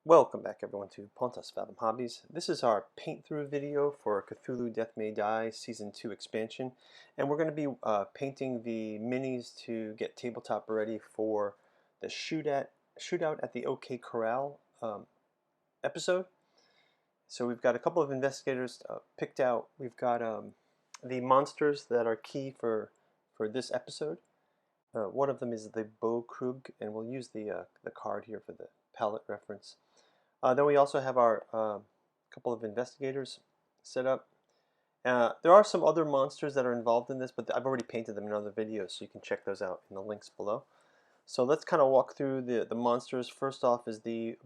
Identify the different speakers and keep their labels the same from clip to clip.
Speaker 1: Welcome back everyone to Pontus Fathom Hobbies. This is our paint through video for Cthulhu Death May Die Season 2 expansion, and we're going to be painting the minis to get tabletop ready for the shootout at the OK Corral episode. So we've got a couple of investigators picked out. We've got the monsters that are key for this episode. One of them is the Krug, and we'll use the card here for the palette reference. Then we also have our couple of investigators set up. There are some other monsters that are involved in this, but I've already painted them in other videos, so you can check those out in the links below. So let's kind of walk through the monsters. First off is the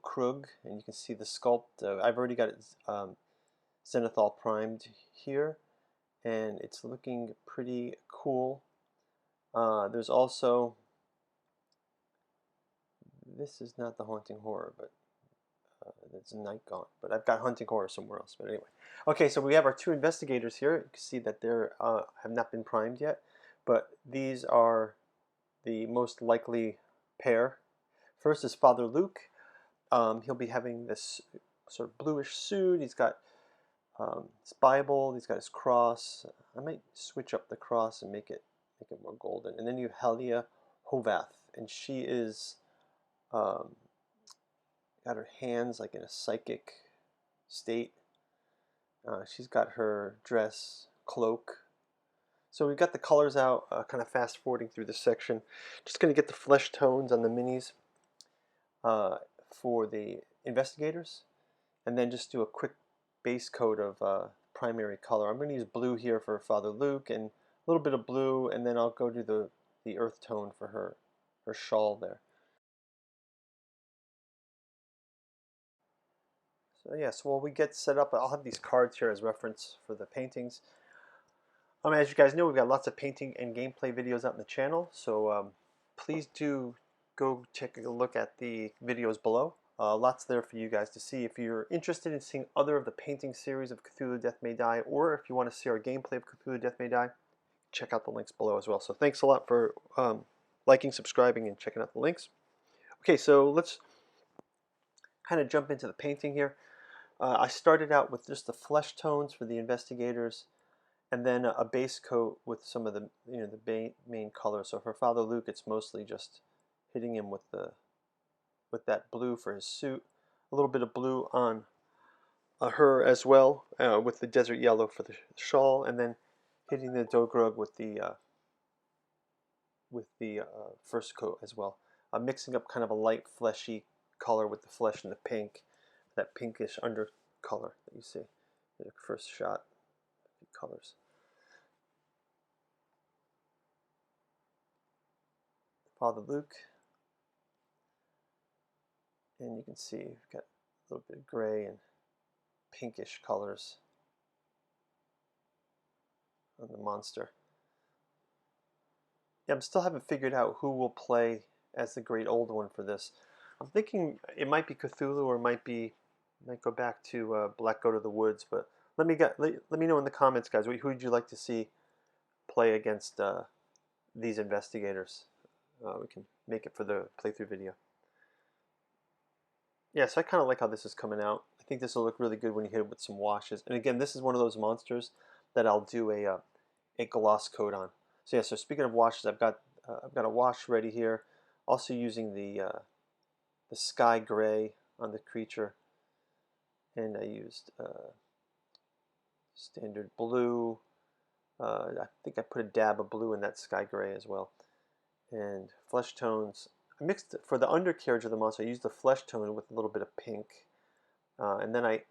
Speaker 1: Krug, and you can see the sculpt. I've already got it zenithal primed here, and it's looking pretty cool. There's also, this is not the Haunting Horror, but it's Night Gaunt, but I've got Hunting Horror somewhere else. But anyway, okay, so we have our two investigators here. You can see that they have not been primed yet, but these are the most likely pair. First is Father Luke. He'll be having this sort of bluish suit. He's got his Bible. He's got his cross. I might switch up the cross and make it more golden. And then you have Helia Hovath, and she is got her hands like in a psychic state. She's got her dress, Cloak. So we've got the colors out, kind of fast forwarding through this section. Just going to get the flesh tones on the minis for the investigators, and then just do a quick base coat of primary color. I'm going to use blue here for Father Luke, and a little bit of blue, and then I'll go do the earth tone for her shawl there. So yeah, so while we get set up, I'll have these cards here as reference for the paintings. As you guys know, we've got lots of painting and gameplay videos out on the channel, so please do go take a look at the videos below. Lots there for you guys to see. If you're interested in seeing other of the painting series of Cthulhu Death May Die, or if you want to see our gameplay of Cthulhu Death May Die, check out the links below as well. So thanks a lot for liking, subscribing, and checking out the links. Okay, so let's kind of jump into the painting here. I started out with just the flesh tones for the investigators, and then a base coat with some of the main colors. So for Father Luke, it's mostly just hitting him with that blue for his suit, a little bit of blue on her as well, with the desert yellow for the shawl, and then hitting the Dogrug with the first coat as well. Mixing up kind of a light fleshy color with the flesh and the pink, that pinkish undercolor that you see in the first shot. Colors. Father Luke, and you can see we've got a little bit of gray and pinkish colors on the monster. Yeah, I still haven't figured out who will play as the Great Old One for this. I'm thinking it might be Cthulhu, or might go back to Black Goat of the Woods. But let me know in the comments, guys. Who would you like to see play against these investigators? We can make it for the playthrough video. Yeah, so I kind of like how this is coming out. I think this will look really good when you hit it with some washes. And again, this is one of those monsters that I'll do a gloss coat on. So yeah, so speaking of washes, I've got a wash ready here. Also using the sky gray on the creature, and I used standard blue. I think I put a dab of blue in that sky gray as well. And flesh tones. I mixed for the undercarriage of the monster. I used the flesh tone with a little bit of pink, and then I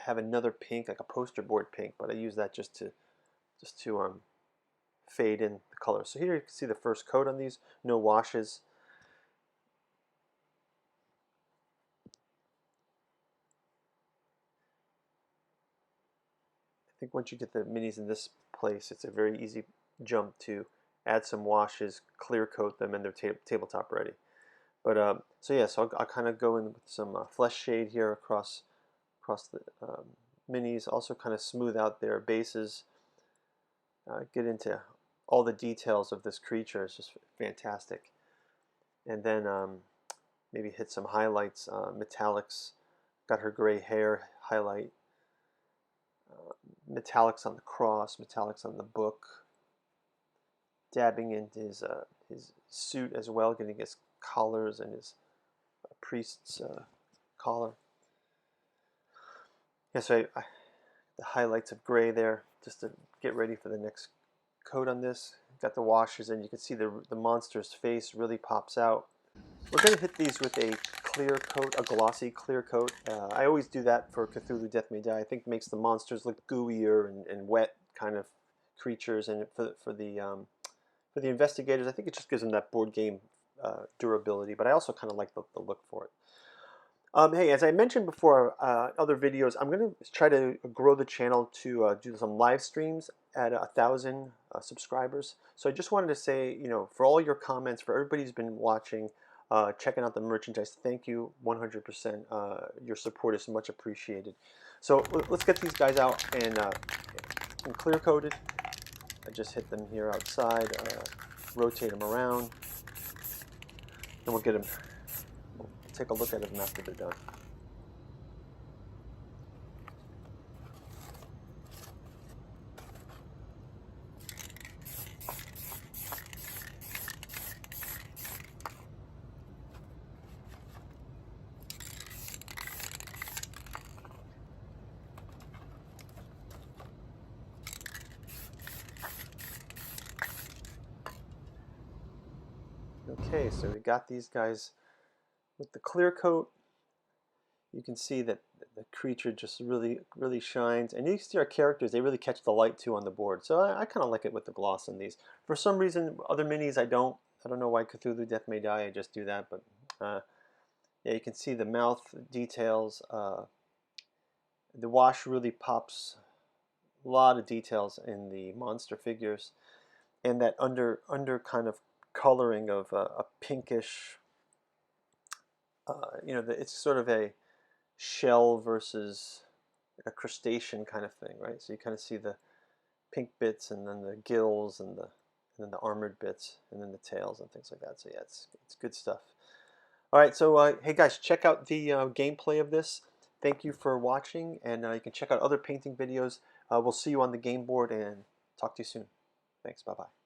Speaker 1: have another pink, like a poster board pink, but I use that just to fade in the color. So here you can see the first coat on these, no washes. I think once you get the minis in this place, it's a very easy jump to add some washes, clear coat them, and they're tabletop ready. But so yeah, so I'll kind of go in with some flesh shade here across the minis. Also kind of smooth out their bases. Get into all the details of this creature. It's just fantastic. And then maybe hit some highlights, metallics. Got her gray hair highlight, metallics on the cross, metallics on the book. Dabbing into his suit as well, getting his collars and his priest's collar. Yeah, so the highlights of gray there, just to get ready for the next coat on this. Got the washes, and you can see the monster's face really pops out. We're going to hit these with a clear coat, a glossy clear coat. I always do that for Cthulhu Death May Die. I think it makes the monsters look gooier and wet kind of creatures, and for the investigators, I think it just gives them that board game durability, but I also kind of like the look for it. Hey, as I mentioned before, other videos, I'm going to try to grow the channel to do some live streams at 1,000 subscribers. So I just wanted to say, you know, for all your comments, for everybody who's been watching, checking out the merchandise, thank you 100%. Your support is much appreciated. So let's get these guys out and clear coated. I just hit them here outside, rotate them around, and we'll get them. We'll take a look at them after they're done. Okay, so we got these guys with the clear coat. You can see that the creature just really shines, and you see our characters, they really catch the light too on the board. So I kind of like it with the gloss in these. For some reason, other minis I don't know why Cthulhu Death May Die, I just do that, but yeah, you can see the mouth details. The wash really pops a lot of details in the monster figures, and that under kind of coloring of a pinkish, you know, it's sort of a shell versus a crustacean kind of thing, right? So you kind of see the pink bits, and then the gills, and then the armored bits, and then the tails and things like that. So yeah, it's good stuff. All right, so hey guys, check out the gameplay of this. Thank you for watching, and you can check out other painting videos. We'll see you on the game board, and talk to you soon. Thanks, bye-bye.